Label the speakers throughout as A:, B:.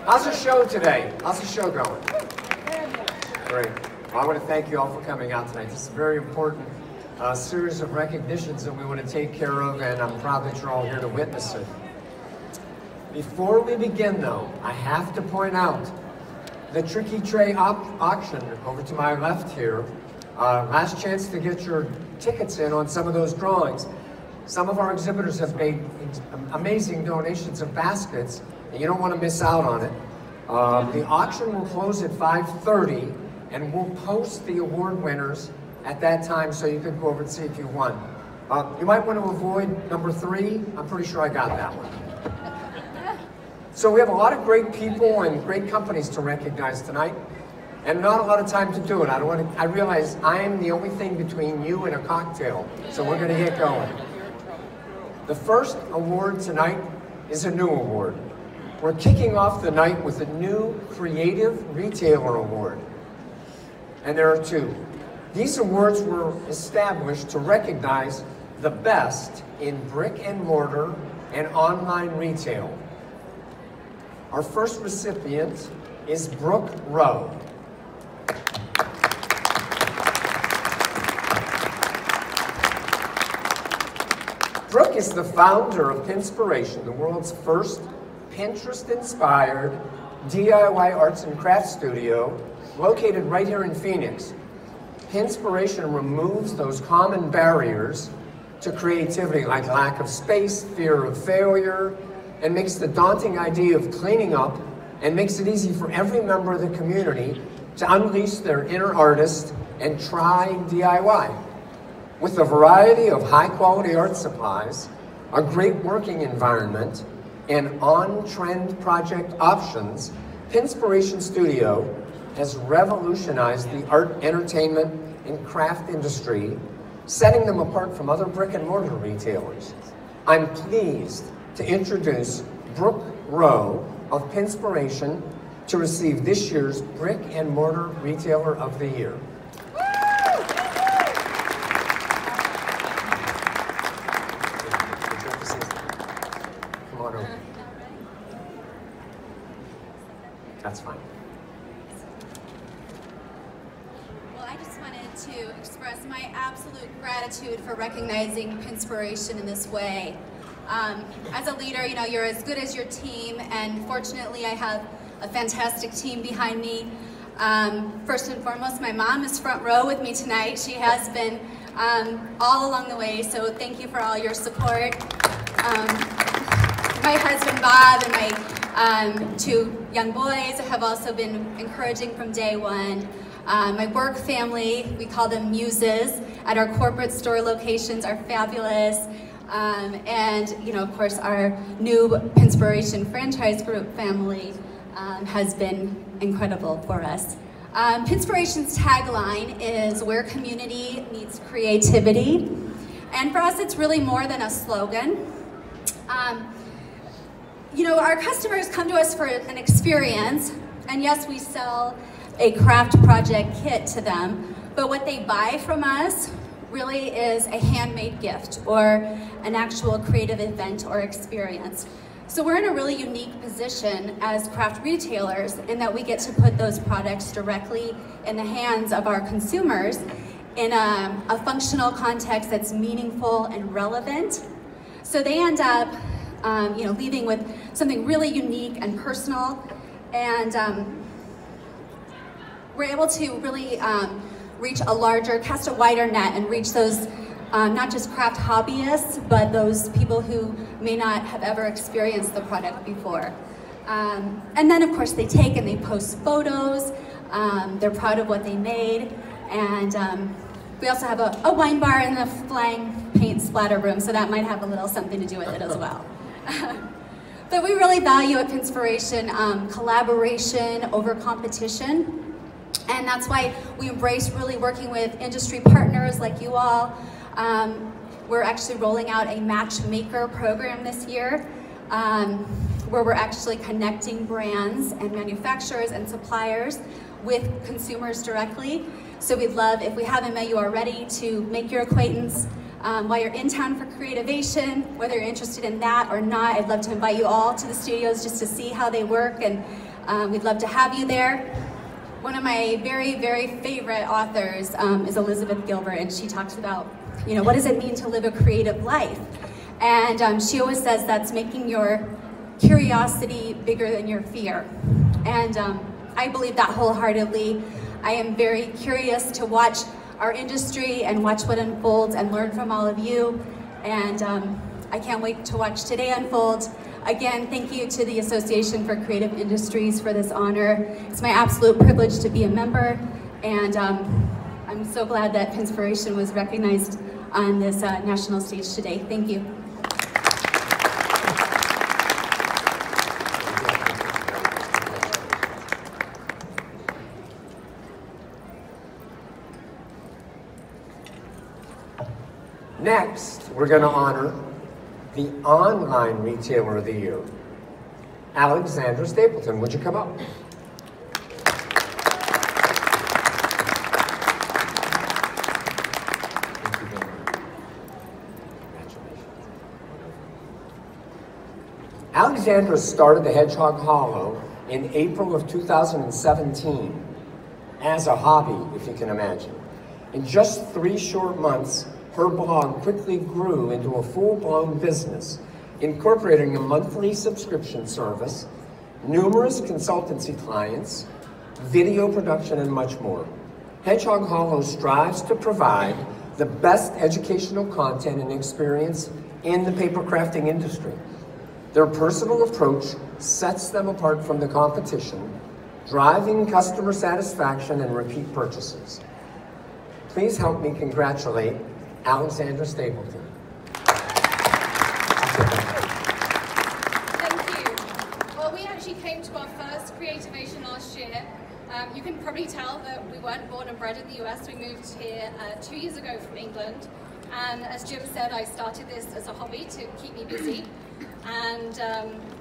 A: How's the show today? How's the show going? Great. Well, I want to thank you all for coming out tonight. This is a very important series of recognitions that we want to take care of, and I'm proud that you're all here to witness it. Before we begin, though, I have to point out the Tricky Tray auction over to my left here. Last chance to get your tickets in on some of those drawings. Some of our exhibitors have made amazing donations of baskets, and you don't want to miss out on it. The auction will close at 5:30, and we'll post the award winners at that time so you can go over and see if you won. You might want to avoid number 3. I'm pretty sure I got that one. So we have a lot of great people and great companies to recognize tonight, and not a lot of time to do it. I realize I'm the only thing between you and a cocktail, so we're going to get going. The first award tonight is a new award. We're kicking off the night with a new Creative Retailer Award. And there are 2. These awards were established to recognize the best in brick and mortar and online retail. Our first recipient is Brooke Rowe. Brooke is the founder of Pinspiration, the world's first Pinterest-inspired DIY arts and crafts studio located right here in Phoenix. Pinspiration removes those common barriers to creativity like lack of space, fear of failure, and makes the daunting idea of cleaning up and makes it easy for every member of the community to unleash their inner artist and try DIY. With a variety of high-quality art supplies, a great working environment, and on-trend project options, Pinspiration Studio has revolutionized the art, entertainment, and craft industry, setting them apart from other brick-and-mortar retailers. I'm pleased to introduce Brooke Rowe of Pinspiration to receive this year's Brick and Mortar Retailer of the Year. That's fine.
B: Well, I just wanted to express my absolute gratitude for recognizing Pinspiration in this way. As a leader, you know, you're as good as your team, and fortunately I have a fantastic team behind me. First and foremost, my mom is front row with me tonight. She has been all along the way, so thank you for all your support. My husband Bob and my 2 young boys have also been encouraging from day one. My work family, we call them muses, at our corporate store locations are fabulous. And, you know, of course, our new Pinspiration franchise group family has been incredible for us. Pinspiration's tagline is where community meets creativity. And for us, it's really more than a slogan. You know, our customers come to us for an experience, and yes, we sell a craft project kit to them, but what they buy from us really is a handmade gift or an actual creative event or experience. So we're in a really unique position as craft retailers in that we get to put those products directly in the hands of our consumers in a functional context that's meaningful and relevant. So they end up you know, leaving with something really unique and personal, and we're able to really reach a larger, cast a wider net and reach those not just craft hobbyists, but those people who may not have ever experienced the product before. And then of course they take and they post photos, they're proud of what they made, and we also have a wine bar and a flying paint splatter room, so that might have a little something to do with it as well. But we really value at Pinspiration collaboration over competition, and that's why we embrace really working with industry partners like you all. We're actually rolling out a matchmaker program this year, where we're actually connecting brands and manufacturers and suppliers with consumers directly. So we'd love, if we haven't met you already, to make your acquaintance while you're in town for Creativation. Whether you're interested in that or not, I'd love to invite you all to the studios just to see how they work and We'd love to have you there. One of my very, very favorite authors is Elizabeth Gilbert, and she talks about, what does it mean to live a creative life? And she always says that's making your curiosity bigger than your fear. And I believe that wholeheartedly. I am very curious to watch our industry and watch what unfolds and learn from all of you. And I can't wait to watch today unfold. Again, thank you to the Association for Creative Industries for this honor. It's my absolute privilege to be a member, and I'm so glad that Pinspiration was recognized on this national stage today. Thank you.
A: Next, we're going to honor the Online Retailer of the Year, Alexandra Stapleton. Would you come up? Alexandra started the Hedgehog Hollow in April of 2017 as a hobby, if you can imagine. In just 3 short months, her blog quickly grew into a full-blown business, incorporating a monthly subscription service, numerous consultancy clients, video production, and much more. Hedgehog Hollow strives to provide the best educational content and experience in the paper crafting industry. Their personal approach sets them apart from the competition, driving customer satisfaction and repeat purchases. Please help me congratulate Alexandra Stapleton.
C: Thank you. Well, we actually came to our first Creativation last year. You can probably tell that we weren't born and bred in the US. We moved here 2 years ago from England. And as Jim said, I started this as a hobby to keep me busy. And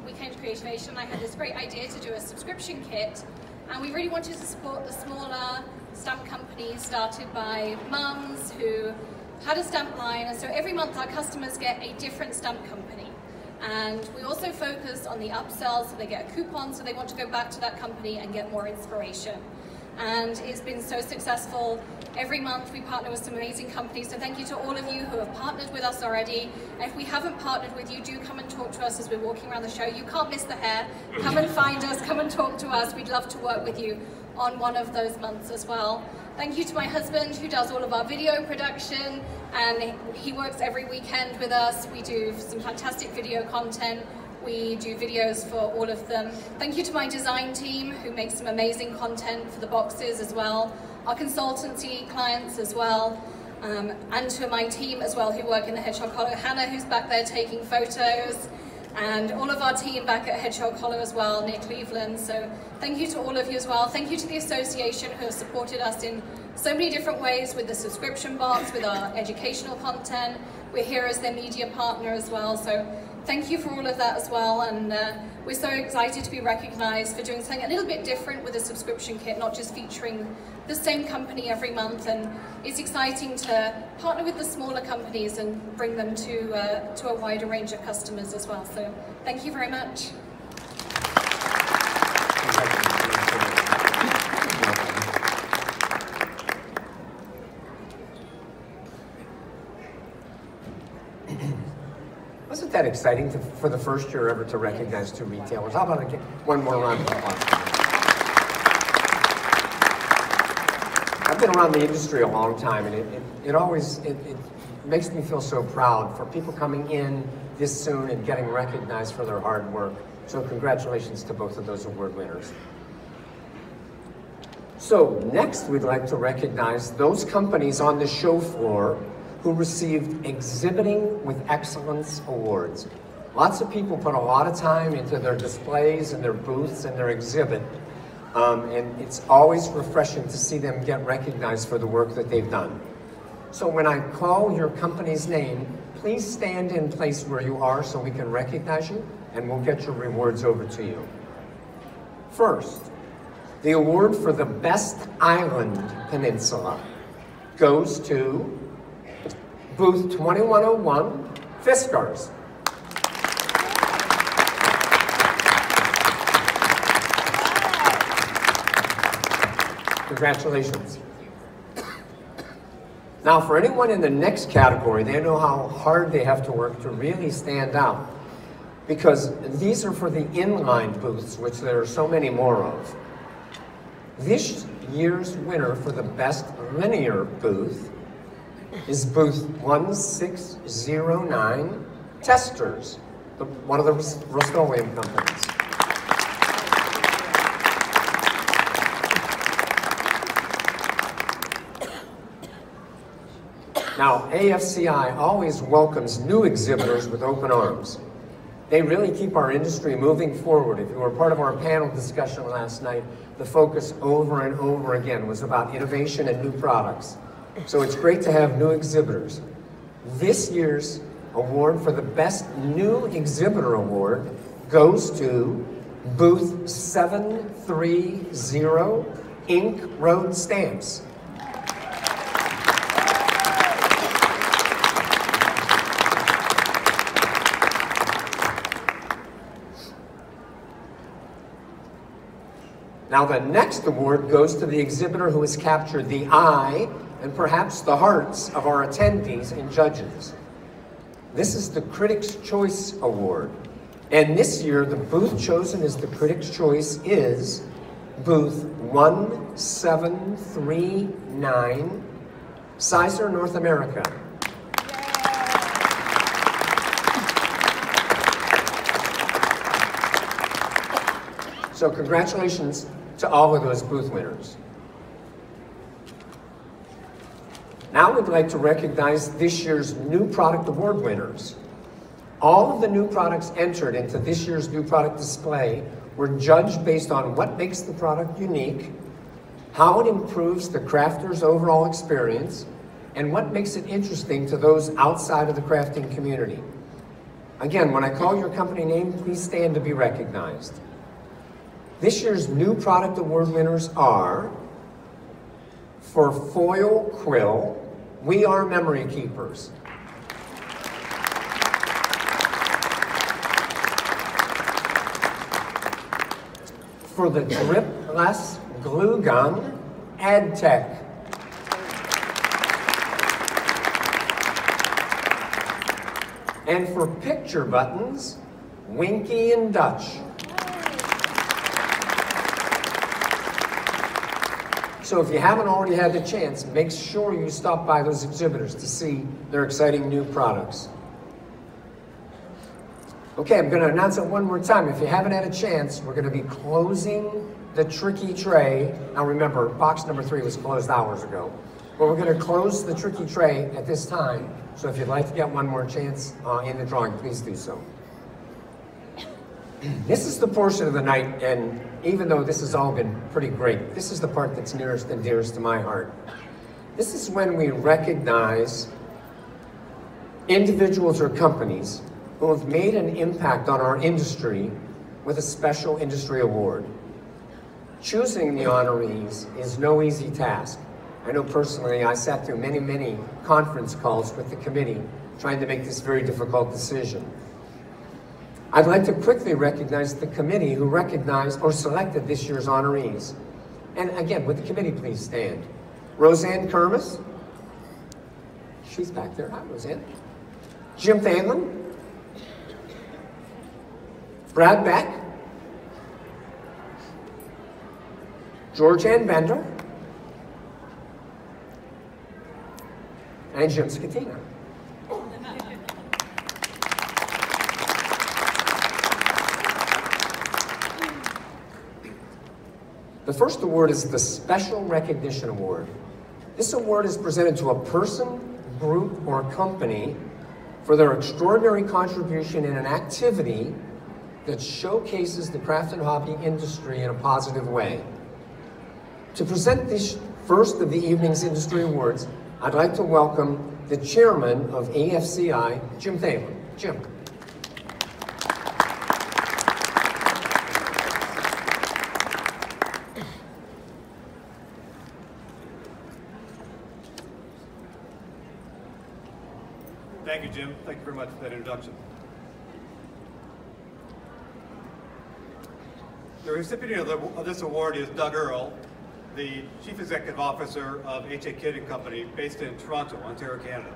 C: we came to Creativation. I had this great idea to do a subscription kit. And we really wanted to support the smaller stamp companies started by mums who had a stamp line, and so every month our customers get a different stamp company. And we also focus on the upsell, so they get a coupon, so they want to go back to that company and get more inspiration. And it's been so successful. Every month we partner with some amazing companies, so thank you to all of you who have partnered with us already. And if we haven't partnered with you, do come and talk to us as we're walking around the show. You can't miss the hair. Come and find us, come and talk to us. We'd love to work with you on one of those months as well. Thank you to my husband who does all of our video production, and he works every weekend with us. We do some fantastic video content. We do videos for all of them. Thank you to my design team who makes some amazing content for the boxes as well. Our consultancy clients as well. And to my team as well who work in the Hedgehog Hollow. Hannah, who's back there taking photos. And all of our team back at Hedgehog Hollow as well, near Cleveland. So thank you to all of you as well. Thank you to the association who has supported us in so many different ways with the subscription box, with our educational content. We're here as their media partner as well. So thank you for all of that as well. And we're so excited to be recognized for doing something a little bit different with a subscription kit, not just featuring the same company every month. And it's exciting to partner with the smaller companies and bring them to a wider range of customers as well. So thank you very much.
A: Wasn't that exciting for the first year ever to recognize 2 retailers? How about one more round of applause? I've been around the industry a long time, and it always makes me feel so proud for people coming in this soon and getting recognized for their hard work. So congratulations to both of those award winners. So next we'd like to recognize those companies on the show floor who received Exhibiting with Excellence Awards. Lots of people put a lot of time into their displays and their booths and their exhibit. And it's always refreshing to see them get recognized for the work that they've done. So when I call your company's name, please stand in place where you are so we can recognize you, and we'll get your rewards over to you. First, the award for the Best Island Peninsula goes to Booth 2101, Fiskars. Congratulations. Now, for anyone in the next category, they know how hard they have to work to really stand out, because these are for the inline booths, which there are so many more of. This year's winner for the best linear booth is booth 1609, Testers, one of the Rust-Oleum companies. Now, AFCI always welcomes new exhibitors with open arms. They really keep our industry moving forward. If you were part of our panel discussion last night, the focus over and over again was about innovation and new products. So it's great to have new exhibitors. This year's award for the Best New Exhibitor Award goes to booth 730, Ink Road Stamps. Now the next award goes to the exhibitor who has captured the eye and perhaps the hearts of our attendees and judges. This is the Critics' Choice Award. And this year, the booth chosen as the Critics' Choice is booth 1739, Sizer North America. So congratulations to all of those booth winners. Now we'd like to recognize this year's New Product Award winners. All of the new products entered into this year's new product display were judged based on what makes the product unique, how it improves the crafter's overall experience, and what makes it interesting to those outside of the crafting community. Again, when I call your company name, please stand to be recognized. This year's New Product Award winners are, for foil quill, We Are Memory Keepers. For the dripless glue gun, AdTech. And for picture buttons, Winky and Dutch. So if you haven't already had the chance, make sure you stop by those exhibitors to see their exciting new products. Okay, I'm going to announce it one more time. If you haven't had a chance, we're going to be closing the tricky tray. Now remember, box number 3 was closed hours ago. But we're going to close the tricky tray at this time. So if you'd like to get one more chance in the drawing, please do so. This is the portion of the night, and even though this has all been pretty great, this is the part that's nearest and dearest to my heart. This is when we recognize individuals or companies who have made an impact on our industry with a special industry award. Choosing the honorees is no easy task. I know personally I sat through many, many conference calls with the committee trying to make this very difficult decision. I'd like to quickly recognize the committee who recognized or selected this year's honorees. And again, would the committee please stand? Roseanne Kermis. She's back there. Hi, Roseanne. Jim Thalen. Brad Beck. George-Ann Bender. And Jim Scatina. The first award is the Special Recognition Award. This award is presented to a person, group, or company for their extraordinary contribution in an activity that showcases the craft and hobby industry in a positive way. To present this first of the evening's industry awards, I'd like to welcome the chairman of AFCI, Jim Thalen. Jim.
D: Thank you, Jim. Thank you very much for that introduction. The recipient of this award is Doug Earl. the Chief Executive Officer of H.A. Kidd & Company, based in Toronto, Ontario, Canada.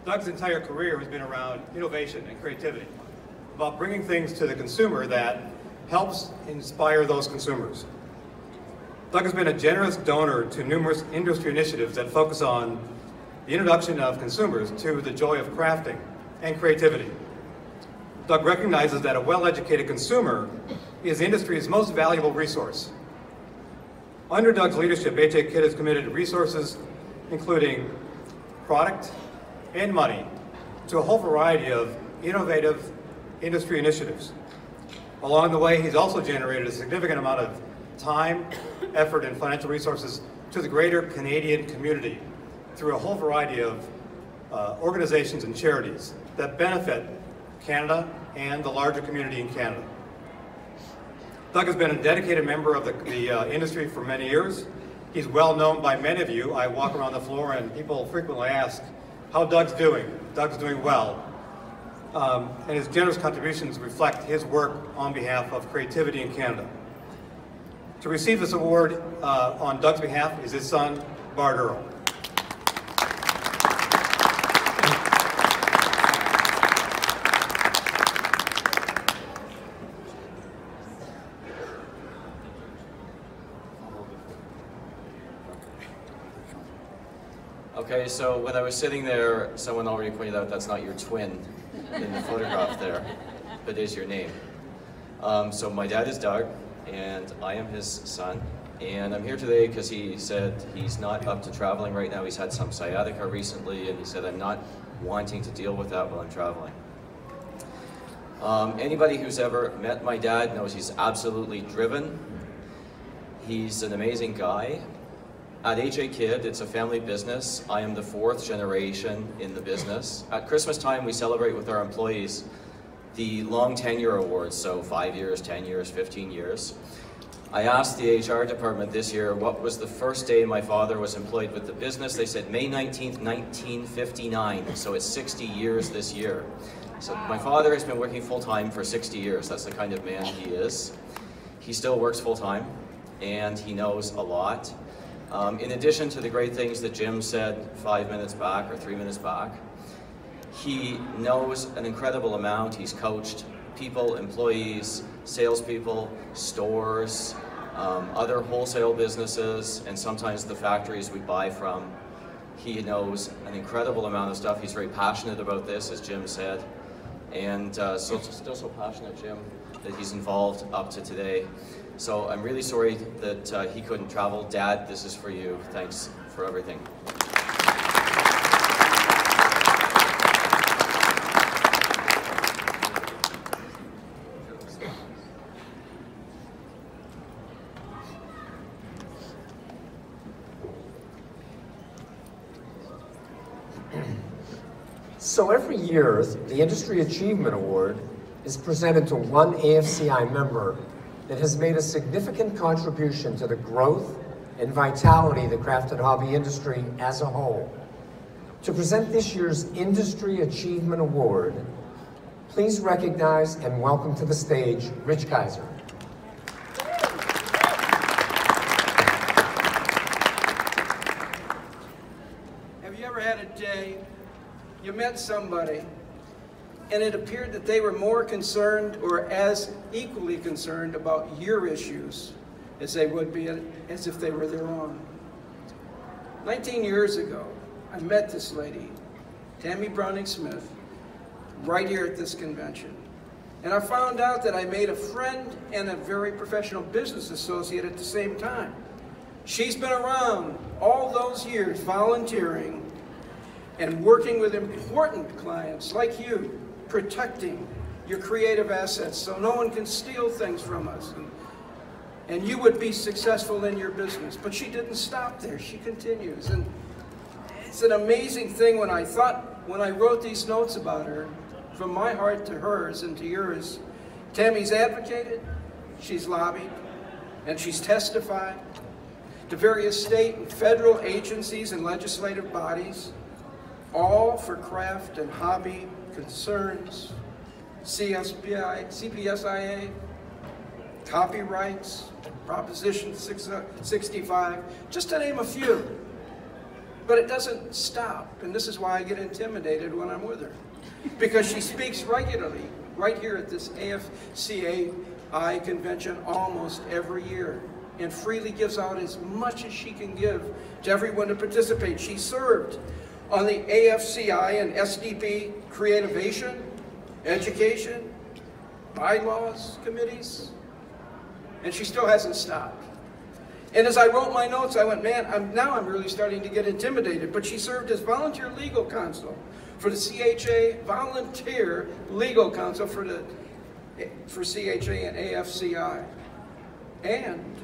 D: Doug's entire career has been around innovation and creativity, about bringing things to the consumer that helps inspire those consumers. Doug has been a generous donor to numerous industry initiatives that focus on the introduction of consumers to the joy of crafting and creativity. Doug recognizes that a well-educated consumer is the industry's most valuable resource. Under Doug's leadership, H.A. Kidd has committed resources including product and money to a whole variety of innovative industry initiatives. Along the way, he's also generated a significant amount of time, effort, and financial resources to the greater Canadian community through a whole variety of organizations and charities that benefit Canada and the larger community in Canada. Doug has been a dedicated member of the industry for many years. He's well known by many of you. I walk around the floor and people frequently ask how Doug's doing. Doug's doing well. And his generous contributions reflect his work on behalf of creativity in Canada. To receive this award on Doug's behalf is his son, Bart Earl.
E: Okay, so when I was sitting there, someone already pointed out that's not your twin in the photograph there, but is your name. So my dad is Doug, and I am his son, and I'm here today because he said he's not up to traveling right now. He's had some sciatica recently, and he said, I'm not wanting to deal with that while I'm traveling. Anybody who's ever met my dad knows he's absolutely driven. He's an amazing guy. At H.A. Kidd, it's a family business. I am the 4th generation in the business. At Christmas time, we celebrate with our employees the long tenure awards, so 5 years, 10 years, 15 years. I asked the HR department this year what was the first day my father was employed with the business. They said May 19th, 1959, so it's 60 years this year. So my father has been working full-time for 60 years. That's the kind of man he is. He still works full-time, and he knows a lot. In addition to the great things that Jim said 5 minutes back or 3 minutes back, he knows an incredible amount. He's coached people, employees, salespeople, stores, other wholesale businesses, and sometimes the factories we buy from. He knows an incredible amount of stuff. He's very passionate about this, as Jim said, and still so passionate, Jim, that he's involved up to today. So I'm really sorry that he couldn't travel. Dad, this is for you. Thanks for everything.
A: So every year, the Industry Achievement Award is presented to one AFCI member that has made a significant contribution to the growth and vitality of the craft and hobby industry as a whole. To present this year's Industry Achievement Award, please recognize and welcome to the stage Rich Kaiser.
F: Have you ever had a day you met somebody and it appeared that they were more concerned or as equally concerned about your issues as they would be as if they were their own? 19 years ago, I met this lady, Tammy Browning-Smith, right here at this convention. And I found out that I made a friend and a very professional business associate at the same time. She's been around all those years volunteering and working with important clients like you, protecting your creative assets so no one can steal things from us. And you would be successful in your business. But she didn't stop there, she continues. And it's an amazing thing when I wrote these notes about her, from my heart to hers and to yours, Tammy's advocated, she's lobbied, and she's testified to various state and federal agencies and legislative bodies, all for craft and hobby concerns, CPSIA, copyrights, Proposition 65, just to name a few. But it doesn't stop, and this is why I get intimidated when I'm with her. Because she speaks regularly, right here at this AFCAI convention almost every year, and freely gives out as much as she can give to everyone to participate. She served on the AFCI and SDP Creativation, Education, Bylaws committees, and she still hasn't stopped. And as I wrote my notes, I went, man, now I'm really starting to get intimidated. But she served as volunteer legal counsel for the CHA, volunteer legal counsel for CHA and AFCI. And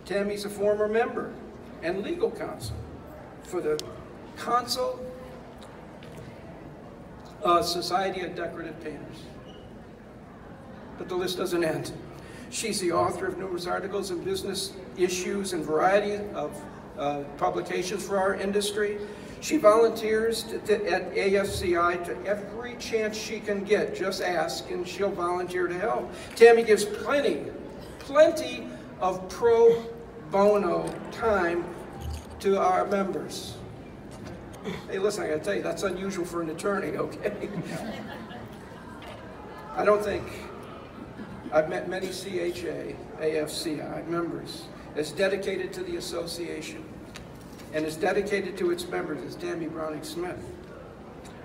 F: Tammy's a former member and legal counsel for the Council Society of Decorative Painters. But the list doesn't end. She's the author of numerous articles in business issues and variety of publications for our industry. She volunteers at AFCI to every chance she can get. Just ask and she'll volunteer to help. Tammy gives plenty of pro bono time to our members. Hey, listen, I gotta tell you, that's unusual for an attorney, okay? I don't think I've met many CHA, AFCI members as dedicated to the association and as dedicated to its members as Tammy Browning-Smith.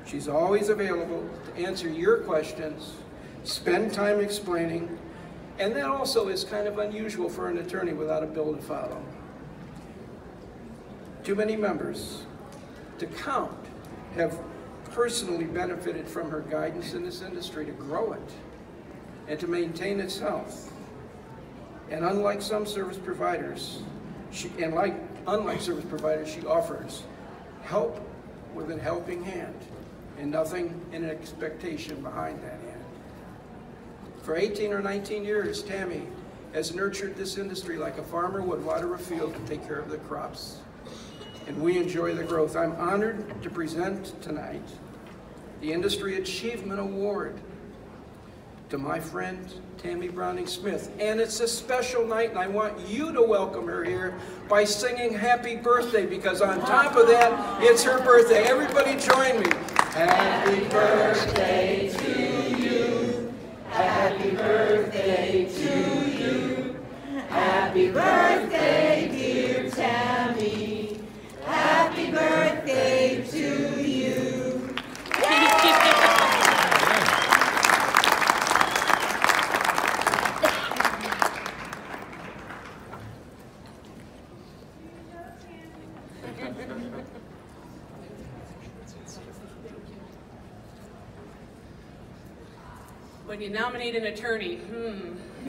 F: She's always available to answer your questions, spend time explaining, and that also is kind of unusual for an attorney without a bill to follow. Too many members to count have personally benefited from her guidance in this industry to grow it and to maintain its health. And unlike some service providers, she offers help with a helping hand and nothing in an expectation behind that hand. For 18 or 19 years, Tammy has nurtured this industry like a farmer would water a field to take care of the crops. And we enjoy the growth. I'm honored to present tonight the Industry Achievement Award to my friend, Tammy Browning-Smith. And it's a special night, and I want you to welcome her here by singing Happy Birthday, because on top of that, it's her birthday. Everybody join me. Happy birthday to you. Happy birthday to you. Happy birthday, dear Tammy. Happy birthday to you.
G: When you nominate an attorney,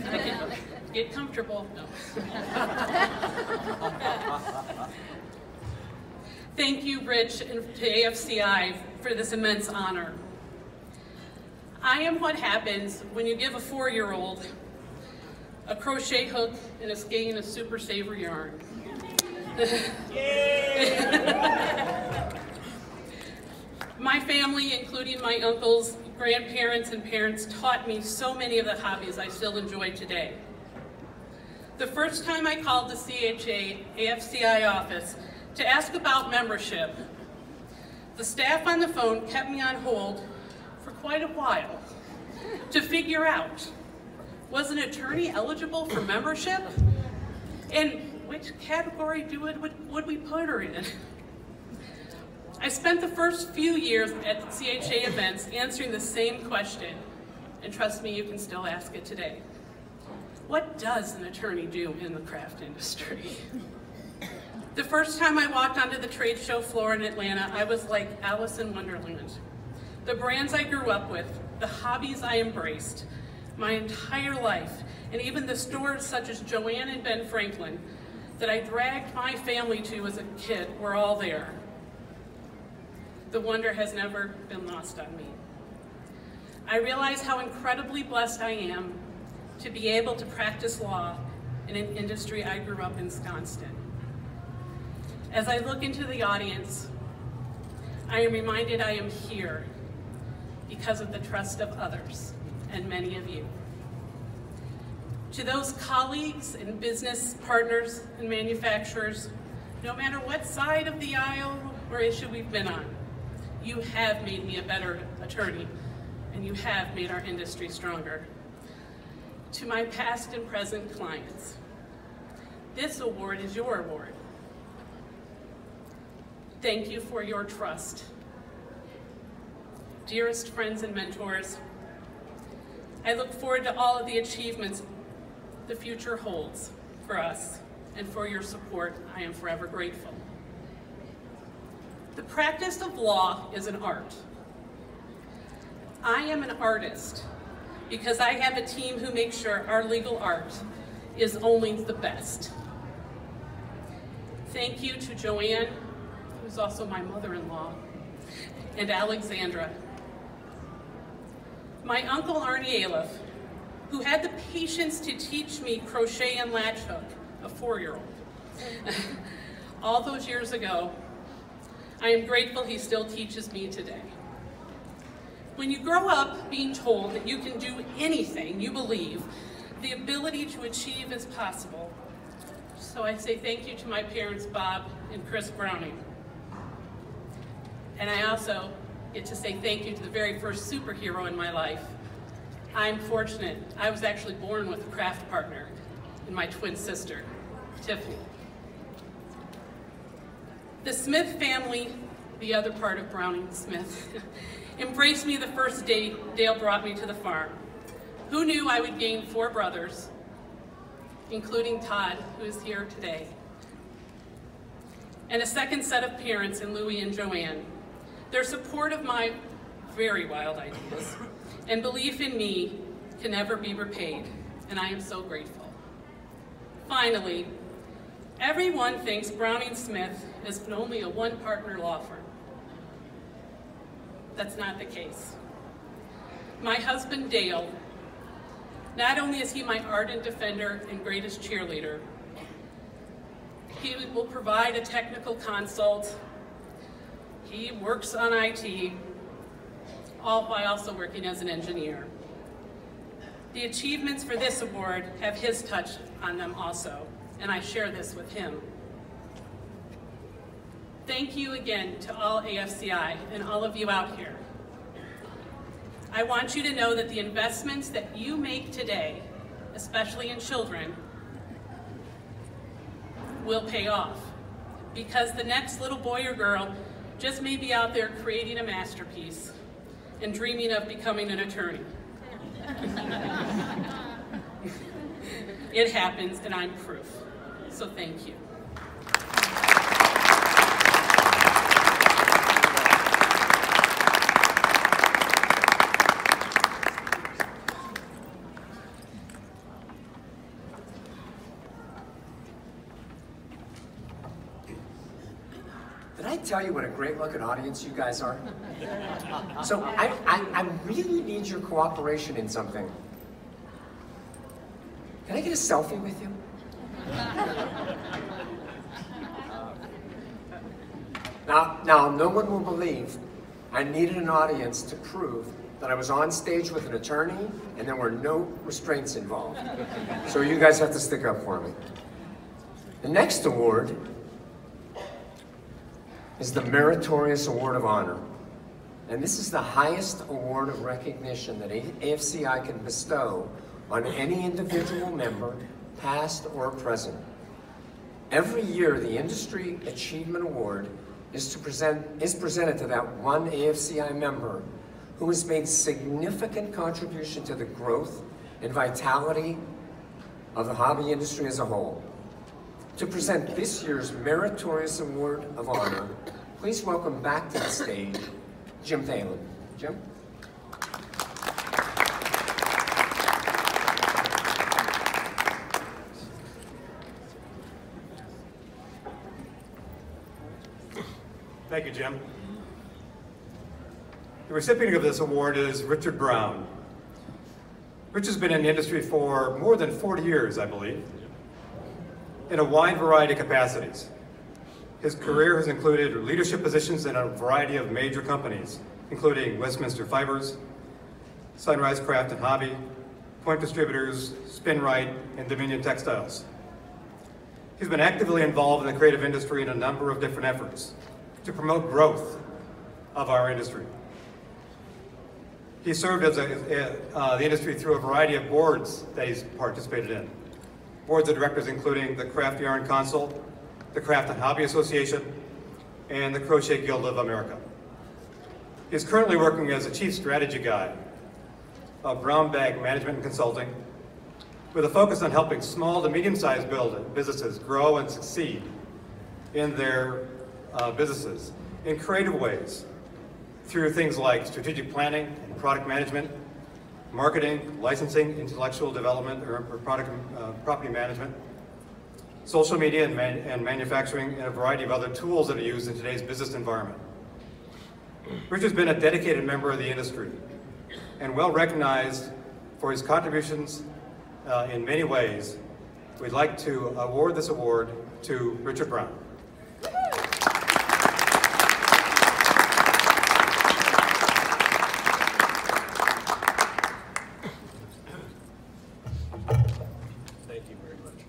G: I can get comfortable. No. Thank you, Rich, and to AFCI for this immense honor. I am what happens when you give a 4-year-old a crochet hook and a skein of super saver yarn. My family, including my uncles, grandparents, and parents, taught me so many of the hobbies I still enjoy today. The first time I called the CHA AFCI office to ask about membership, the staff on the phone kept me on hold for quite a while to figure out, was an attorney eligible for membership? And which category would we put her in? I spent the first few years at CHA events answering the same question, and trust me, you can still ask it today. What does an attorney do in the craft industry? The first time I walked onto the trade show floor in Atlanta, I was like Alice in Wonderland. The brands I grew up with, the hobbies I embraced, my entire life, and even the stores such as Joann and Ben Franklin that I dragged my family to as a kid were all there. The wonder has never been lost on me. I realize how incredibly blessed I am to be able to practice law in an industry I grew up ensconced in. As I look into the audience, I am reminded I am here because of the trust of others, and many of you. To those colleagues and business partners and manufacturers, no matter what side of the aisle or issue we've been on, you have made me a better attorney, and you have made our industry stronger. To my past and present clients, this award is your award. Thank you for your trust. Dearest friends and mentors, I look forward to all of the achievements the future holds for us, and for your support, I am forever grateful. The practice of law is an art. I am an artist because I have a team who makes sure our legal art is only the best. Thank you to Joanne, who's also my mother-in-law, and Alexandra. My uncle Arnie Aliff, who had the patience to teach me crochet and latch hook, a 4-year-old. All those years ago, I am grateful he still teaches me today. When you grow up being told that you can do anything you believe, the ability to achieve is possible. So I say thank you to my parents, Bob and Chris Browning. And I also get to say thank you to the very first superhero in my life. I'm fortunate. I was actually born with a craft partner and my twin sister, Tiffany. The Smith family, the other part of Browning Smith, embraced me the first day Dale brought me to the farm. Who knew I would gain 4 brothers, including Todd, who is here today, and a second set of parents in Louie and Joanne. Their support of my very wild ideas and belief in me can never be repaid, and I am so grateful. Finally, everyone thinks Browning Smith is only a one-partner law firm. That's not the case. My husband, Dale, not only is he my ardent defender and greatest cheerleader, he will provide a technical consult, he works on IT, all while also working as an engineer. The achievements for this award have his touch on them also, and I share this with him. Thank you again to all AFCI and all of you out here. I want you to know that the investments that you make today, especially in children, will pay off, because the next little boy or girl just may be out there creating a masterpiece and dreaming of becoming an attorney. It happens, and I'm proof. So thank you.
A: Did I tell you what a great looking audience you guys are? So I really need your cooperation in something. Can I get a selfie with you? Now, no one will believe I needed an audience to prove that I was on stage with an attorney and there were no restraints involved. So you guys have to stick up for me. The next award is the Meritorious Award of Honor. And this is the highest award of recognition that AFCI can bestow on any individual member, past or present. Every year, the Industry Achievement Award is presented to that one AFCI member who has made significant contribution to the growth and vitality of the hobby industry as a whole. To present this year's Meritorious Award of Honor, please welcome back to the stage, Jim Thalen. Jim?
D: Thank you, Jim. The recipient of this award is Richard Brown. Rich has been in the industry for more than 40 years, I believe, in a wide variety of capacities. His career has included leadership positions in a variety of major companies, including Westminster Fibers, Sunrise Craft and Hobby, Point Distributors, SpinRite, and Dominion Textiles. He's been actively involved in the creative industry in a number of different efforts to promote growth of our industry. He served as the industry through a variety of boards that he's participated in. Boards of directors including the Craft Yarn Council, the Craft and Hobby Association, and the Crochet Guild of America. He's currently working as a chief strategy guy of Brown Bag Management and Consulting, with a focus on helping small to medium-sized businesses grow and succeed in their businesses in creative ways through things like strategic planning and product management, marketing, licensing, intellectual development, or property management, social media and manufacturing, and a variety of other tools that are used in today's business environment. Richard's been a dedicated member of the industry and well recognized for his contributions in many ways. We'd like to award this award to Richard Brown.
H: Thank you very much.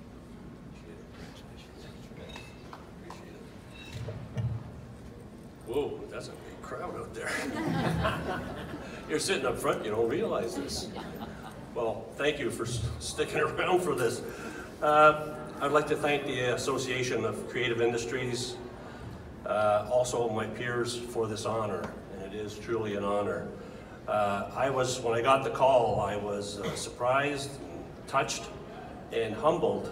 H: Whoa, that's a big crowd out there. You're sitting up front, you don't realize this. Well, thank you for sticking around for this. I'd like to thank the Association of Creative Industries, also my peers for this honor, and it is truly an honor. When I got the call, I was surprised, touched, and humbled,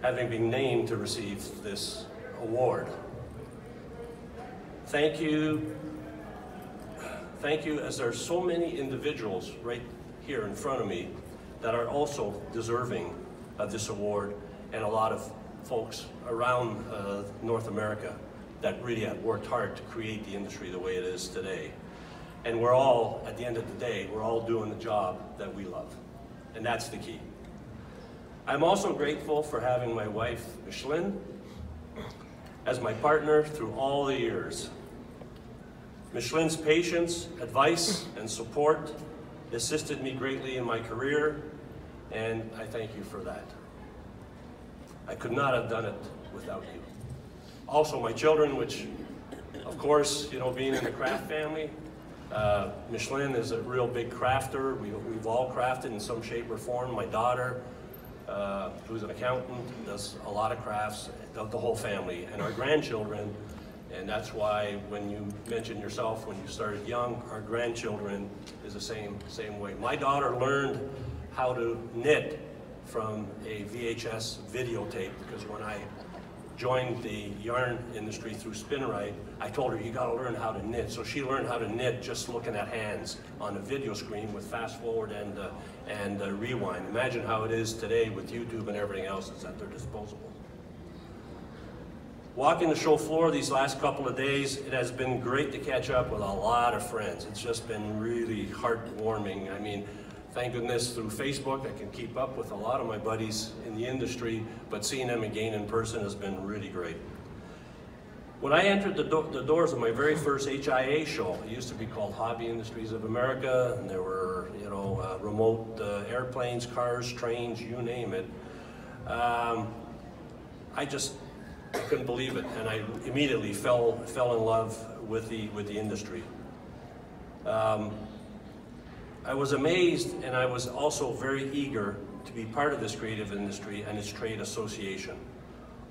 H: having been named to receive this award. Thank you, as there are so many individuals right here in front of me that are also deserving of this award, and a lot of folks around North America that really have worked hard to create the industry the way it is today. And we're all, at the end of the day, we're all doing the job that we love, and that's the key. I'm also grateful for having my wife, Micheline, as my partner through all the years. Micheline's patience, advice, and support assisted me greatly in my career, and I thank you for that. I could not have done it without you. Also my children, which, of course, you know, being in the craft family, Micheline is a real big crafter. We've all crafted in some shape or form. My daughter, who's an accountant, does a lot of crafts, the whole family, and our grandchildren. And that's why when you mentioned yourself, when you started young, our grandchildren is the same way. My daughter learned how to knit from a VHS videotape, because when I joined the yarn industry through SpinRite, I told her, you gotta learn how to knit. So she learned how to knit just looking at hands on a video screen with fast forward and rewind. Imagine how it is today with YouTube and everything else that's at their disposal. Walking the show floor these last couple of days, it has been great to catch up with a lot of friends. It's just been really heartwarming. I mean, thank goodness through Facebook I can keep up with a lot of my buddies in the industry, but seeing them again in person has been really great. When I entered the doors of my very first HIA show, it used to be called Hobby Industries of America, and there were, you know, remote airplanes, cars, trains, you name it. I couldn't believe it, and I immediately fell in love with the industry. I was amazed, and I was also very eager to be part of this creative industry and its trade association.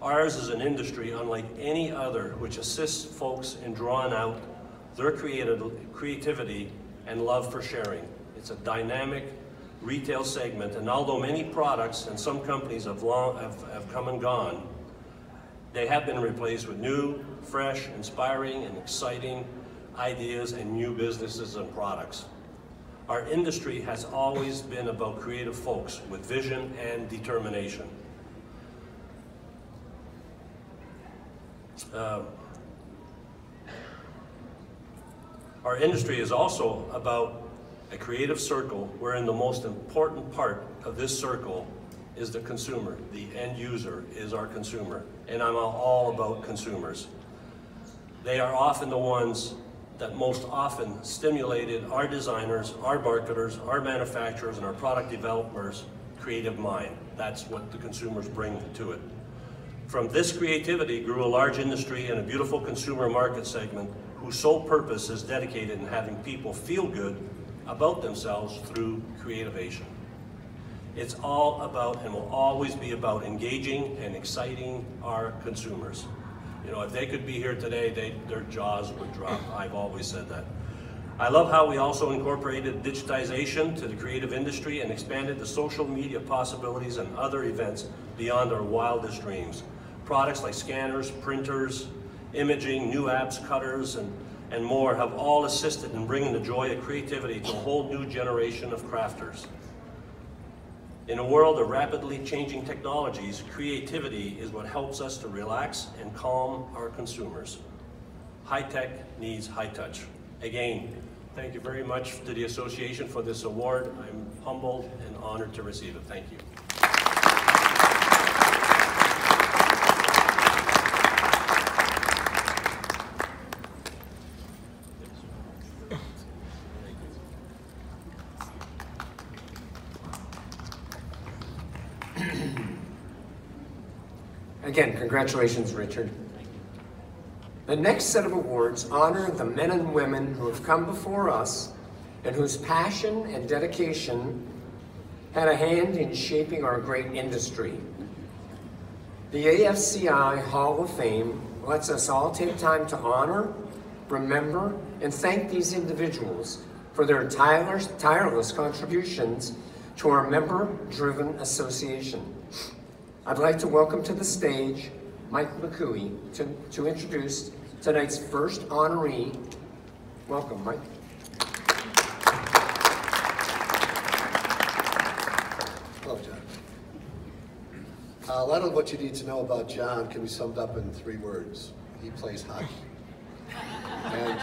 H: Ours is an industry unlike any other, which assists folks in drawing out their creativity and love for sharing. It's a dynamic retail segment, and although many products and some companies have come and gone, they have been replaced with new, fresh, inspiring, and exciting ideas and new businesses and products. Our industry has always been about creative folks with vision and determination. Our industry is also about a creative circle wherein the most important part of this circle is the consumer. The end user is our consumer, and I'm all about consumers. They are often the ones that most often stimulated our designers, our marketers, our manufacturers, and our product developers' creative mind. That's what the consumers bring to it. From this creativity grew a large industry and a beautiful consumer market segment whose sole purpose is dedicated in having people feel good about themselves through creativation. It's all about and will always be about engaging and exciting our consumers. You know, if they could be here today, their jaws would drop. I've always said that. I love how we also incorporated digitization to the creative industry and expanded the social media possibilities and other events beyond our wildest dreams. Products like scanners, printers, imaging, new apps, cutters, and more have all assisted in bringing the joy of creativity to a whole new generation of crafters. In a world of rapidly changing technologies, creativity is what helps us to relax and calm our consumers. High tech needs high touch. Again, thank you very much to the association for this award. I'm humbled and honored to receive it. Thank you.
A: Again, congratulations, Richard. The next set of awards honor the men and women who have come before us and whose passion and dedication had a hand in shaping our great industry. The AFCI Hall of Fame lets us all take time to honor, remember, and thank these individuals for their tireless contributions to our member-driven association. I'd like to welcome to the stage Mike McCooey to introduce tonight's first honoree. Welcome, Mike.
I: Hello, John. A lot of what you need to know about John can be summed up in 3 words. He plays hockey. And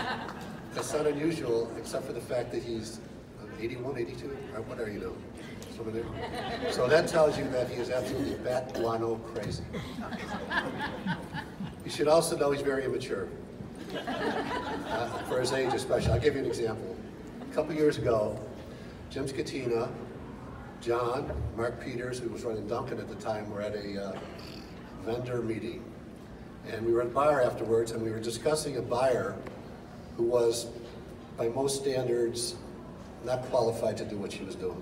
I: that's not unusual, except for the fact that he's 81, 82? What are you now? So that tells you that he is absolutely bat guano crazy. You should also know he's very immature. For his age especially. I'll give you an example. A couple years ago, Jim Scatina, John, Mark Peters, who was running Duncan at the time, were at a vendor meeting. And we were at a bar afterwards, and we were discussing a buyer who was, by most standards, not qualified to do what she was doing.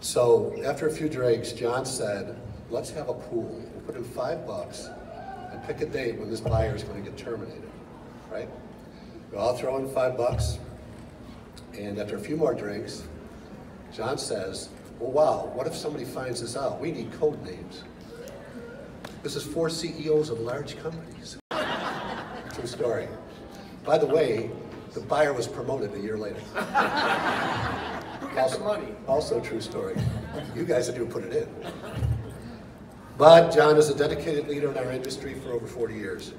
I: So after a few drinks, John said, let's have a pool. We'll put in $5 and pick a date when this buyer is going to get terminated, right? We all throw in $5, and after a few more drinks, John says, well, wow, what if somebody finds this out? We need code names. This is 4 CEOs of large companies. True story. By the way, the buyer was promoted a year later. Also true story. You guys didn't even put it in. But John is a dedicated leader in our industry for over 40 years.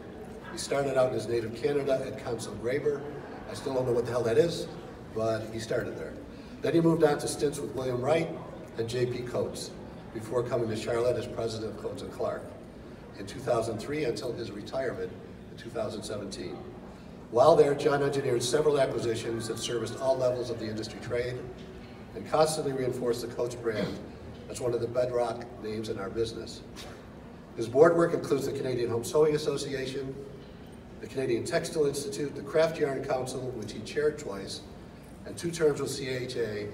I: He started out in his native Canada at Council Graber. I still don't know what the hell that is, but he started there. Then he moved on to stints with William Wright and J.P. Coates, before coming to Charlotte as president of Coates & Clark in 2003 until his retirement in 2017. While there, John engineered several acquisitions that serviced all levels of the industry trade and constantly reinforced the Coates brand as one of the bedrock names in our business. His board work includes the Canadian Home Sewing Association, the Canadian Textile Institute, the Craft Yarn Council, which he chaired twice, and 2 terms with CHA,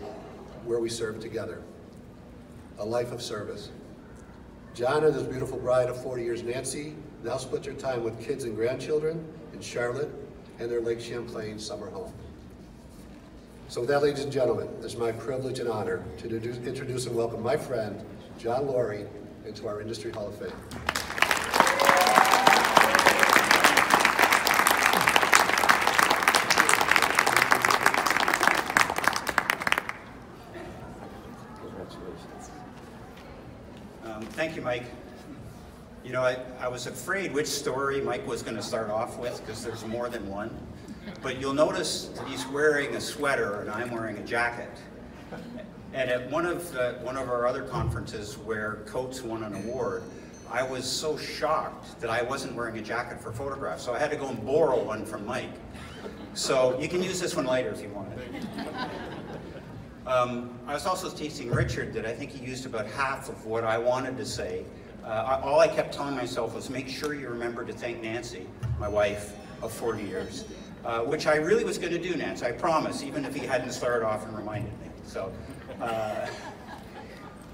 I: where we served together. A life of service. John and his beautiful bride of 40 years, Nancy, now split their time with kids and grandchildren in Charlotte and their Lake Champlain summer home. So with that, ladies and gentlemen, it's my privilege and honor to introduce and welcome my friend, John Laurie, into our Industry Hall of Fame.
J: Thank you, Mike. You know, I was afraid which story Mike was going to start off with, because there's more than one. But you'll notice that he's wearing a sweater and I'm wearing a jacket. And at one of our other conferences where Coates won an award, I was so shocked that I wasn't wearing a jacket for photographs. So I had to go and borrow one from Mike. So you can use this one later if you want it. I was also teaching Richard that I think he used about half of what I wanted to say. All I kept telling myself was make sure you remember to thank Nancy, my wife of 40 years, which I really was going to do, Nancy, I promise, even if he hadn't started off and reminded me. So,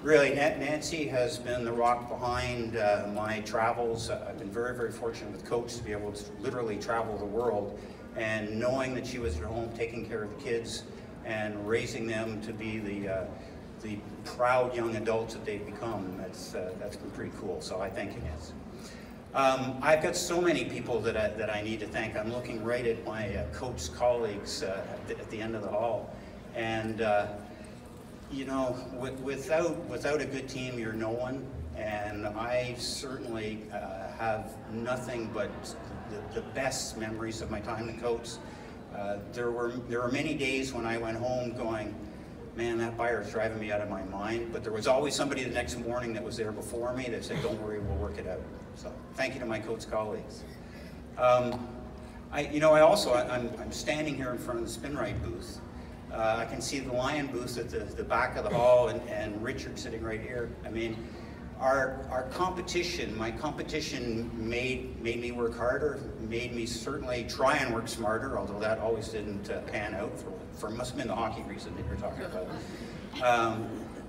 J: really, Nancy has been the rock behind my travels. I've been very, very fortunate with Coach to be able to literally travel the world, and knowing that she was at home taking care of the kids and raising them to be the proud young adults that they've become, that's been pretty cool. So I thank you, Nancy. I've got so many people that I need to thank. I'm looking right at my Coach colleagues at the end of the hall, and you know, without a good team, you're no one. And I certainly have nothing but the best memories of my time in Coach. There were many days when I went home going, man, that buyer's driving me out of my mind. But there was always somebody the next morning that was there before me that said, don't worry, we'll work it out. So thank you to my Coach colleagues. I'm standing here in front of the SpinRite booth. I can see the Lion booth at the back of the hall, and Richard sitting right here. I mean, our competition, my competition made me work harder, made me certainly try and work smarter, although that always didn't pan out for must have been the hockey reason that you're talking about.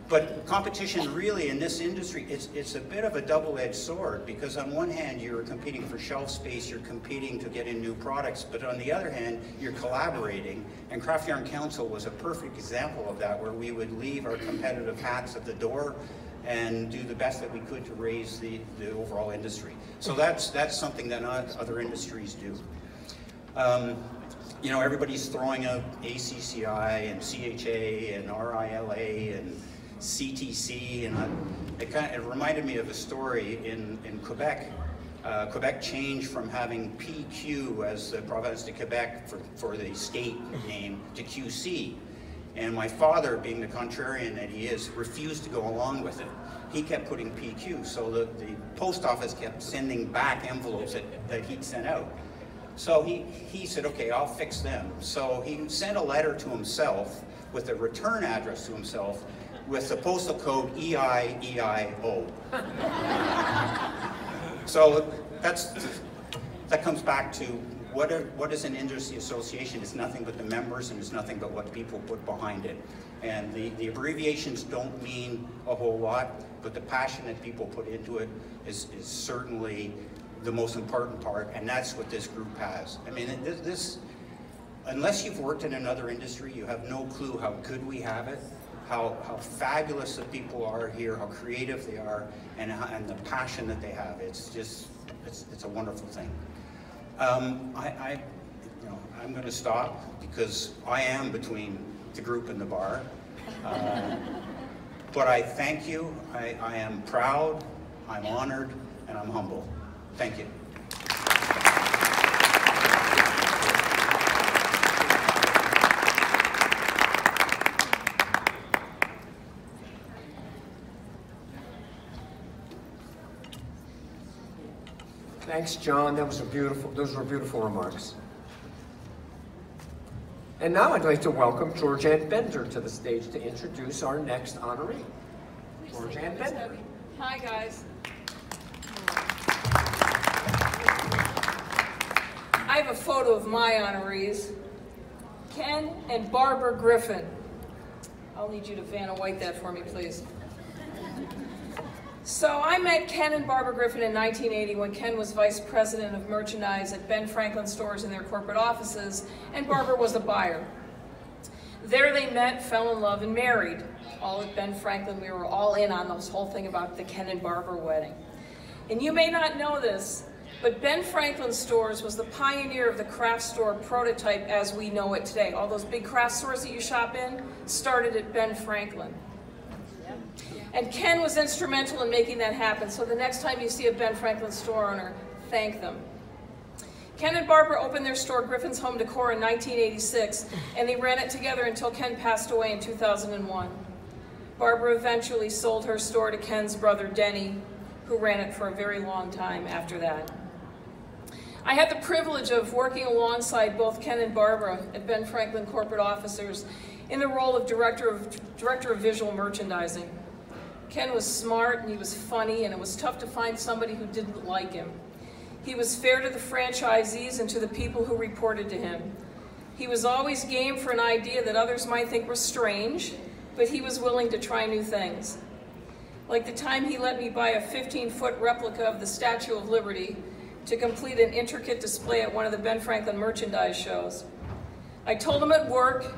J: But competition really in this industry, it's a bit of a double-edged sword, because on one hand you're competing for shelf space, you're competing to get in new products, but on the other hand you're collaborating, and Craft Yarn Council was a perfect example of that, where we would leave our competitive hats at the door and do the best that we could to raise the overall industry. So that's something that not other industries do. You know, everybody's throwing out ACCI and CHA and RILA and CTC, and it reminded me of a story in Quebec. Quebec changed from having PQ as the Province de Quebec for the state name to QC. And my father, being the contrarian that he is, refused to go along with it. He kept putting PQ, so the post office kept sending back envelopes that he'd sent out. So he said, okay, I'll fix them. So he sent a letter to himself with a return address to himself with the postal code EIEIO. So that comes back to what is an industry association? It's nothing but the members, and it's nothing but what people put behind it. And the abbreviations don't mean a whole lot, but the passion that people put into it is certainly the most important part, and that's what this group has. I mean, unless you've worked in another industry, you have no clue how good we have it, how fabulous the people are here, how creative they are, and the passion that they have. It's just, it's a wonderful thing. I'm going to stop because I am between the group and the bar. But I thank you. I am proud, I'm honored, and I'm humble. Thank you.
A: Thanks, John. Those were beautiful remarks. And now I'd like to welcome Georgianne Bender to the stage to introduce our next honoree. Georgianne Bender.
K: Hi, guys. I have a photo of my honorees, Ken and Barbara Griffin. I'll need you to Vanna White that for me, please. So I met Ken and Barbara Griffin in 1980 when Ken was vice president of merchandise at Ben Franklin stores in their corporate offices, and Barbara was the buyer. There they met, fell in love, and married. All at Ben Franklin, we were all in on this whole thing about the Ken and Barbara wedding. And you may not know this, but Ben Franklin Stores was the pioneer of the craft store prototype as we know it today. All those big craft stores that you shop in started at Ben Franklin. And Ken was instrumental in making that happen, so the next time you see a Ben Franklin store owner, thank them. Ken and Barbara opened their store, Griffin's Home Decor, in 1986, and they ran it together until Ken passed away in 2001. Barbara eventually sold her store to Ken's brother, Denny, who ran it for a very long time after that. I had the privilege of working alongside both Ken and Barbara at Ben Franklin corporate officers in the role of Director of Visual Merchandising. Ken was smart and he was funny, and it was tough to find somebody who didn't like him. He was fair to the franchisees and to the people who reported to him. He was always game for an idea that others might think was strange, but he was willing to try new things. Like the time he let me buy a 15-foot replica of the Statue of Liberty to complete an intricate display at one of the Ben Franklin merchandise shows. I told him it'd work.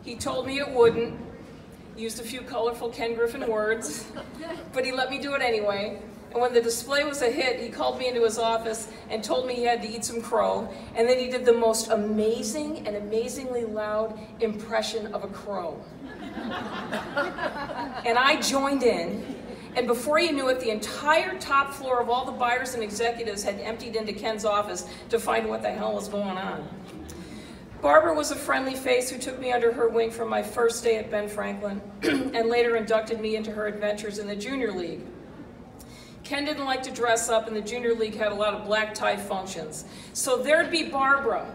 K: He told me it wouldn't. Used a few colorful Ken Griffin words, but he let me do it anyway. And when the display was a hit, he called me into his office and told me he had to eat some crow, and then he did the most amazing and amazingly loud impression of a crow. And I joined in, and before you knew it, the entire top floor of all the buyers and executives had emptied into Ken's office to find what the hell was going on. Barbara was a friendly face who took me under her wing from my first day at Ben Franklin and later inducted me into her adventures in the Junior League. Ken didn't like to dress up, and the Junior League had a lot of black tie functions. So there'd be Barbara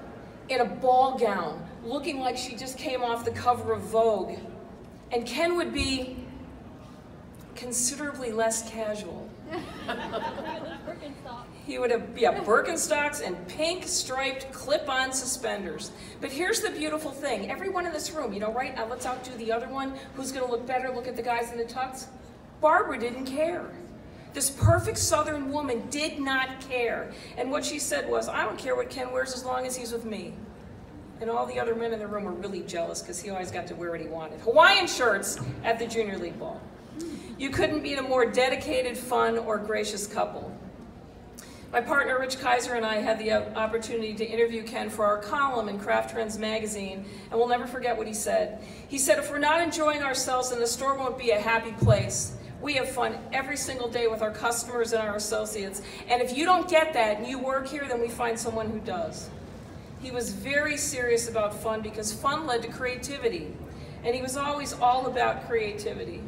K: in a ball gown, looking like she just came off the cover of Vogue. And Ken would be considerably less casual. He would have Birkenstocks and pink striped clip-on suspenders. But here's the beautiful thing. Everyone in this room, you know, right now let's outdo the other one. Who's gonna look better? Look at the guys in the tux. Barbara didn't care. This perfect Southern woman did not care. And what she said was, I don't care what Ken wears as long as he's with me. And all the other men in the room were really jealous because he always got to wear what he wanted. Hawaiian shirts at the Junior League ball. You couldn't be a more dedicated, fun, or gracious couple. My partner, Rich Kaiser, and I had the opportunity to interview Ken for our column in Craft Trends magazine, and we'll never forget what he said. He said, if we're not enjoying ourselves, then the store won't be a happy place. We have fun every single day with our customers and our associates, and if you don't get that and you work here, then we find someone who does. He was very serious about fun because fun led to creativity, and he was always all about creativity.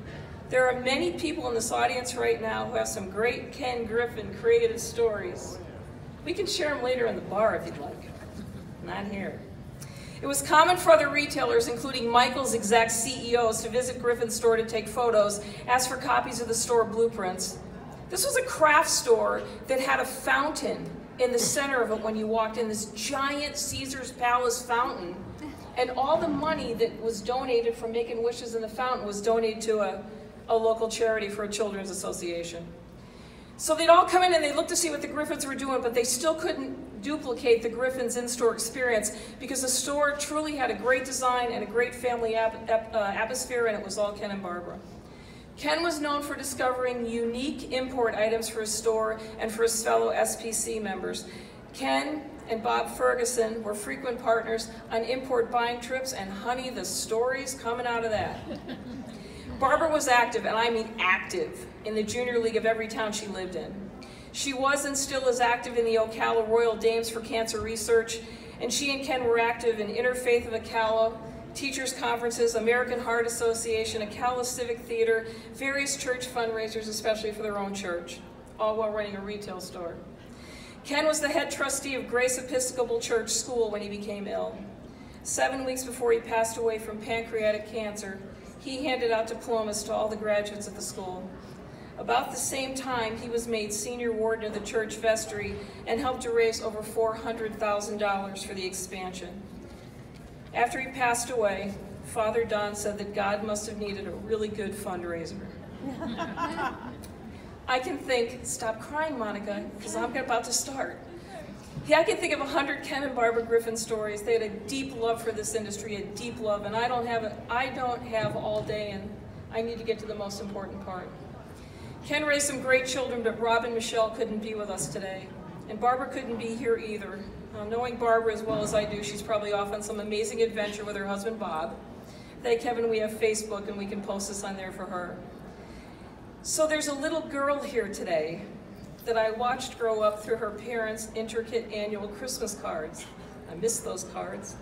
K: There are many people in this audience right now who have some great Ken Griffin creative stories. We can share them later in the bar if you'd like. Not here. It was common for other retailers, including Michael's exec CEOs, to visit Griffin's store to take photos, ask for copies of the store blueprints. This was a craft store that had a fountain in the center of it when you walked in, this giant Caesar's Palace fountain. And all the money that was donated from making wishes in the fountain was donated to a local charity for a children's association. So they'd all come in and they'd look to see what the Griffins were doing, but they still couldn't duplicate the Griffins in-store experience because the store truly had a great design and a great family atmosphere, and it was all Ken and Barbara. Ken was known for discovering unique import items for his store and for his fellow SPC members. Ken and Bob Ferguson were frequent partners on import buying trips, and honey, the stories coming out of that. Barbara was active, and I mean active, in the Junior League of every town she lived in. She was and still is active in the Ocala Royal Dames for Cancer Research, and she and Ken were active in Interfaith of Ocala, teachers' conferences, American Heart Association, Ocala Civic Theater, various church fundraisers, especially for their own church, all while running a retail store. Ken was the head trustee of Grace Episcopal Church School when he became ill. 7 weeks before he passed away from pancreatic cancer, he handed out diplomas to all the graduates of the school. About the same time, he was made senior warden of the church vestry and helped to raise over $400,000 for the expansion. After he passed away, Father Don said that God must have needed a really good fundraiser. I can think, stop crying, Monica, because I'm about to start. I can think of 100 Ken and Barbara Griffin stories. They had a deep love for this industry, a deep love, and I don't have all day, and I need to get to the most important part. Ken raised some great children, but Rob and Michelle couldn't be with us today, and Barbara couldn't be here either. Knowing Barbara as well as I do, she's probably off on some amazing adventure with her husband, Bob. Thank heaven we have Facebook, and we can post this on there for her. So there's a little girl here today that I watched grow up through her parents' intricate annual Christmas cards. I miss those cards.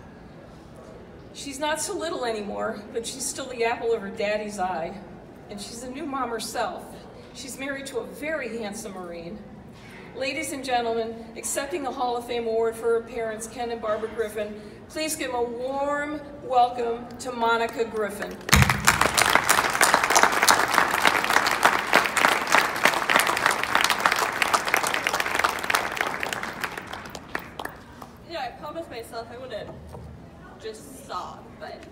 K: She's not so little anymore, but she's still the apple of her daddy's eye, and she's a new mom herself. She's married to a very handsome Marine. Ladies and gentlemen, accepting the Hall of Fame Award for her parents, Ken and Barbara Griffin, please give them a warm welcome to Monica Griffin.
L: I promised myself I wouldn't just sob, but,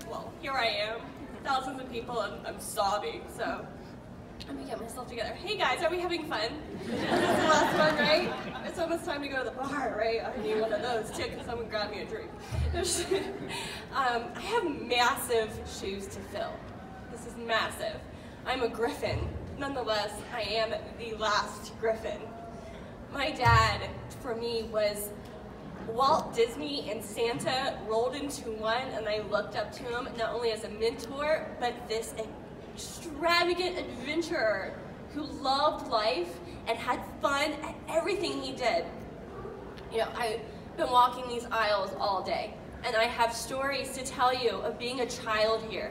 L: well, here I am. Thousands of people, and I'm sobbing, so let me get myself together. Hey guys, are we having fun? This is the last one, right? It's almost time to go to the bar, right? I need one of those too. Can someone grab me a drink? I have massive shoes to fill. This is massive. I'm a Griffin. Nonetheless, I am the last Griffin. My dad, for me, was Walt Disney and Santa rolled into one, and I looked up to him not only as a mentor, but this extravagant adventurer who loved life and had fun at everything he did. You know, I've been walking these aisles all day, and I have stories to tell you of being a child here,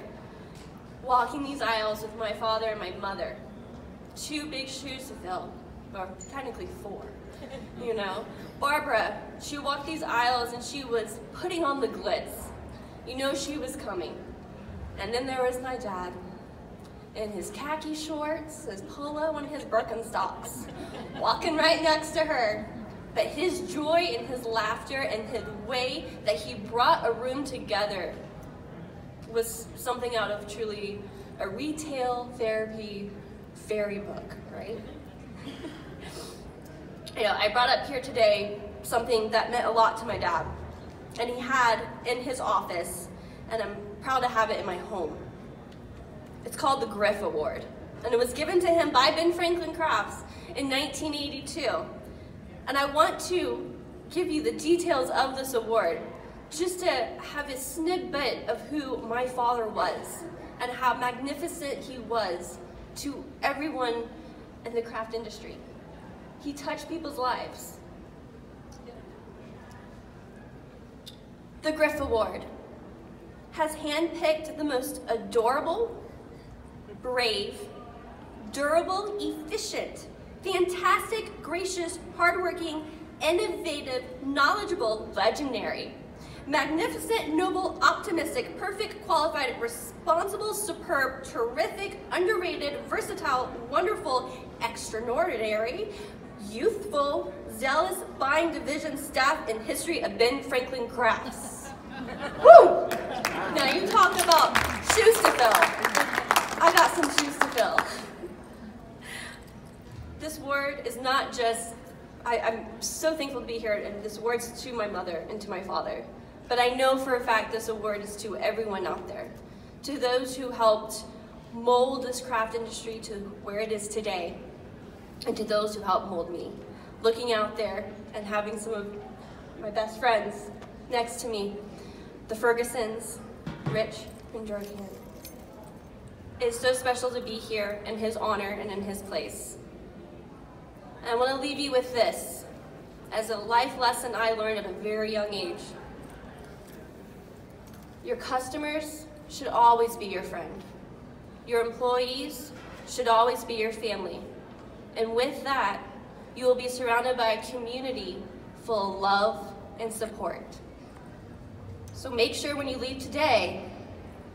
L: walking these aisles with my father and my mother. 2 big shoes to fill, or technically 4. You know, Barbara, she walked these aisles and she was putting on the glitz. You know she was coming. And then there was my dad in his khaki shorts, his polo, and his Birkenstocks, walking right next to her. But his joy and his laughter and his way that he brought a room together was something out of truly a retail therapy fairy book, right? You know, I brought up here today something that meant a lot to my dad, and he had in his office, and I'm proud to have it in my home. It's called the Griff Award, and it was given to him by Ben Franklin Crafts in 1982. And I want to give you the details of this award, just to have a snippet of who my father was, and how magnificent he was to everyone in the craft industry. He touched people's lives. The Griff Award has handpicked the most adorable, brave, durable, efficient, fantastic, gracious, hardworking, innovative, knowledgeable, legendary, magnificent, noble, optimistic, perfect, qualified, responsible, superb, terrific, underrated, versatile, wonderful, extraordinary, youthful, zealous, buying division staff in history of Ben Franklin Crafts. Woo! Now you talk about shoes to fill. I got some shoes to fill. This word is not just, I'm so thankful to be here, and this word's to my mother and to my father. But I know for a fact this award is to everyone out there, to those who helped mold this craft industry to where it is today, and to those who helped mold me. Looking out there and having some of my best friends next to me, the Fergusons, Rich and Georgianne. It's so special to be here in his honor and in his place. And I want to leave you with this, as a life lesson I learned at a very young age. Your customers should always be your friend. Your employees should always be your family. And with that, you will be surrounded by a community full of love and support. So make sure when you leave today,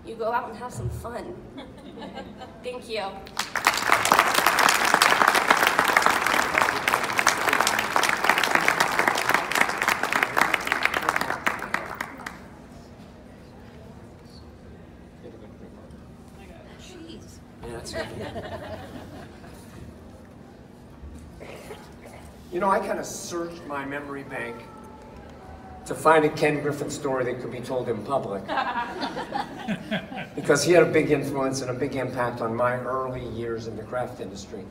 L: you go out and have some fun. Thank you.
A: You know, I kind of searched my memory bank to find a Ken Griffin story that could be told in public. Because he had a big influence and a big impact on my early years in the craft industry.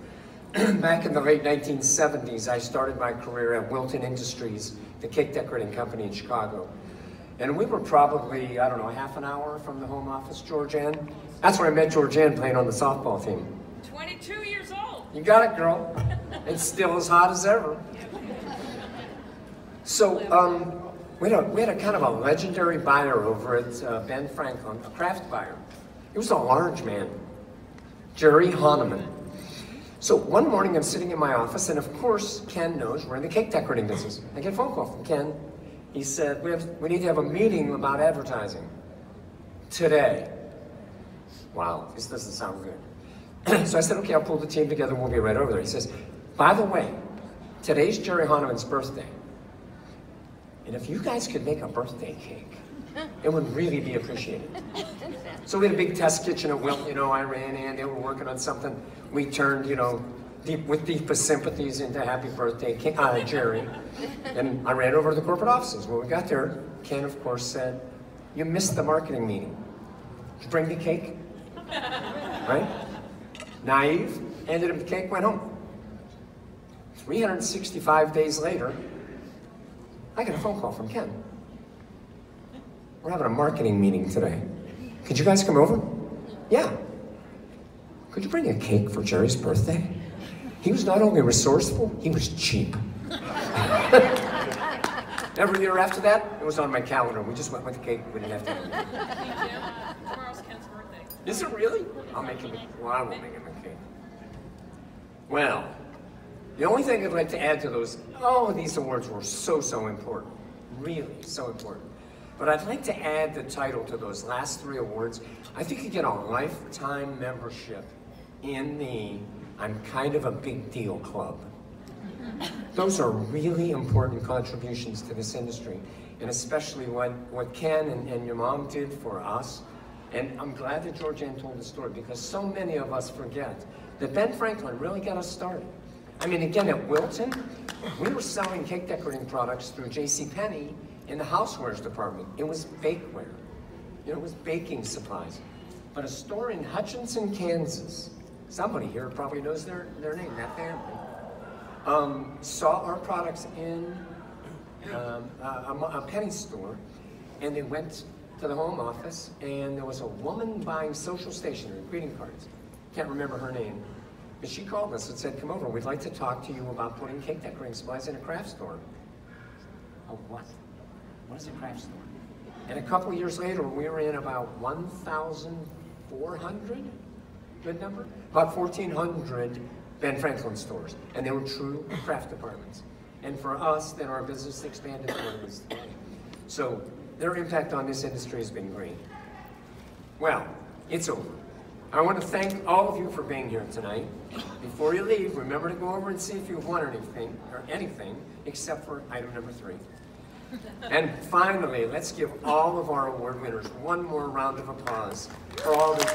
A: Back in the late 1970s, I started my career at Wilton Industries, the cake decorating company in Chicago. And we were probably, I don't know, half an hour from the home office, Georgianne. That's where I met Georgianne playing on the softball team.
K: 22 years old.
A: You got it, girl. It's still as hot as ever. So, we had a kind of a legendary buyer over at Ben Franklin, a craft buyer. He was a large man, Jerry Hahnemann. So one morning I'm sitting in my office, and of course Ken knows we're in the cake decorating business. I get a phone call from Ken. He said, we need to have a meeting about advertising today. Wow, this doesn't sound good. So I said, okay, I'll pull the team together, we'll be right over there. He says, by the way, today's Jerry Hahnemann's birthday. And if you guys could make a birthday cake, it would really be appreciated. So we had a big test kitchen at Wilt, you know, I ran in, they were working on something. We turned, you know, with deepest sympathies into happy birthday, Jerry. And I ran over to the corporate offices. When we got there, Ken, of course, said, you missed the marketing meeting. Did you bring the cake? Right? Naive, handed him the cake, went home. 365 days later, I get a phone call from Ken. We're having a marketing meeting today. Could you guys come over? Yeah. Could you bring a cake for Jerry's birthday? He was not only resourceful, he was cheap. Every year after that, it was on my calendar. We just went with the cake. We didn't have to.
K: Tomorrow's Ken's birthday.
A: Is it really? I'll make him. Well, I won't make him a cake. Well, the only thing I'd like to add to those, these awards were so important. Really, so important. But I'd like to add the title to those last 3 awards. I think you get a lifetime membership in the I'm kind of a big deal club. Those are really important contributions to this industry, and especially what Ken and your mom did for us. And I'm glad that Georgianne told the story, because so many of us forget that Ben Franklin really got us started. I mean, again, at Wilton, we were selling cake decorating products through JCPenney in the housewares department. It was bakeware. You know, it was baking supplies. But a store in Hutchinson, Kansas, somebody here probably knows their name, that family, saw our products in a penny store, and they went to the home office, and there was a woman buying social stationery, greeting cards. Can't remember her name. But she called us and said, come over, we'd like to talk to you about putting cake decorating supplies in a craft store. Oh, what? What is a craft store? And a couple years later, we were in about 1,400, good number? About 1,400 Ben Franklin stores, and they were true craft departments. And for us, then our business expanded to what it is today. So their impact on this industry has been great. Well, it's over. I want to thank all of you for being here tonight. Before you leave, remember to go over and see if you've won anything, except for item number 3. And finally, let's give all of our award winners one more round of applause for all the